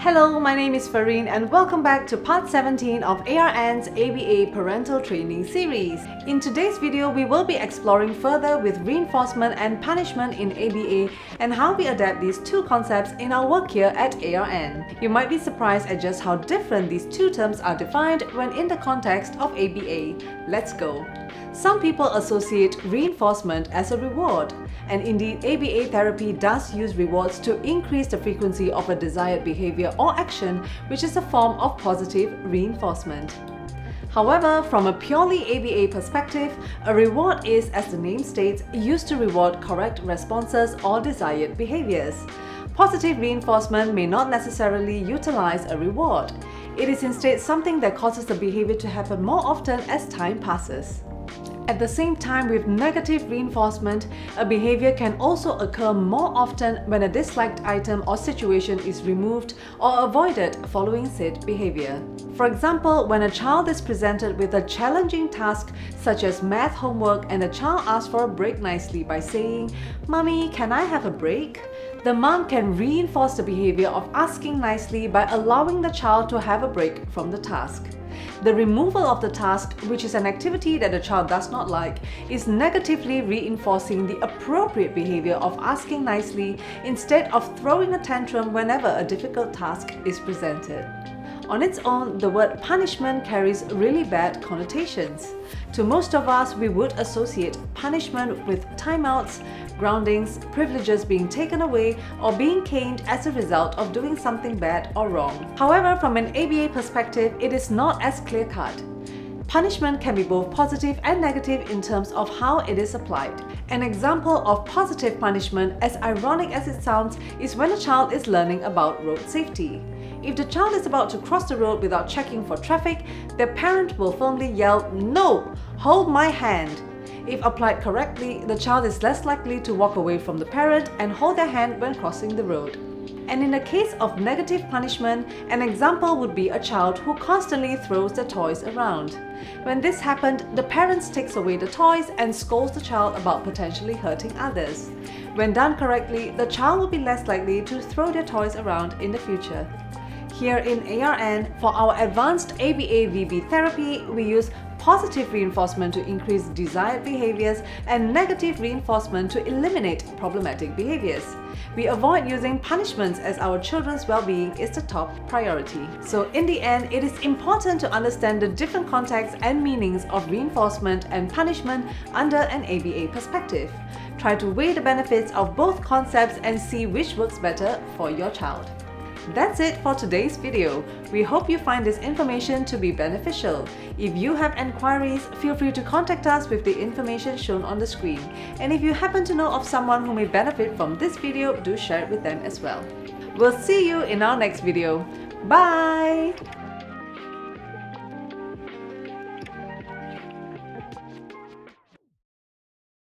Hello, my name is Fareen and welcome back to part 17 of ARN's ABA Parental Training Series. In today's video, we will be exploring further with reinforcement and punishment in ABA and how we adapt these two concepts in our work here at ARN. You might be surprised at just how different these two terms are defined when in the context of ABA. Let's go. Some people associate reinforcement as a reward, and indeed ABA therapy does use rewards to increase the frequency of a desired behavior or action, which is a form of positive reinforcement. However, from a purely ABA perspective, a reward is, as the name states, used to reward correct responses or desired behaviors. Positive reinforcement may not necessarily utilize a reward. It is instead something that causes the behavior to happen more often as time passes. At the same time, with negative reinforcement, a behavior can also occur more often when a disliked item or situation is removed or avoided following said behavior. For example, when a child is presented with a challenging task such as math homework and the child asks for a break nicely by saying, "Mommy, can I have a break?" The mom can reinforce the behavior of asking nicely by allowing the child to have a break from the task. The removal of the task, which is an activity that the child does not like, is negatively reinforcing the appropriate behavior of asking nicely instead of throwing a tantrum whenever a difficult task is presented. On its own, the word punishment carries really bad connotations. To most of us, we would associate punishment with timeouts, groundings, privileges being taken away, or being caned as a result of doing something bad or wrong. However, from an ABA perspective, it is not as clear-cut. Punishment can be both positive and negative in terms of how it is applied. An example of positive punishment, as ironic as it sounds, is when a child is learning about road safety. If the child is about to cross the road without checking for traffic, their parent will firmly yell, "No! Hold my hand!" If applied correctly, the child is less likely to walk away from the parent and hold their hand when crossing the road. And in the case of negative punishment, an example would be a child who constantly throws their toys around. When this happened, the parent takes away the toys and scolds the child about potentially hurting others. When done correctly, the child will be less likely to throw their toys around in the future. Here in ARN, for our advanced ABA-VB therapy, we use positive reinforcement to increase desired behaviors and negative reinforcement to eliminate problematic behaviors. We avoid using punishments as our children's well-being is the top priority. So in the end, it is important to understand the different contexts and meanings of reinforcement and punishment under an ABA perspective. Try to weigh the benefits of both concepts and see which works better for your child. That's it for today's video. We hope you find this information to be beneficial. If you have enquiries, feel free to contact us with the information shown on the screen. And if you happen to know of someone who may benefit from this video, do share it with them as well. We'll see you in our next video. Bye!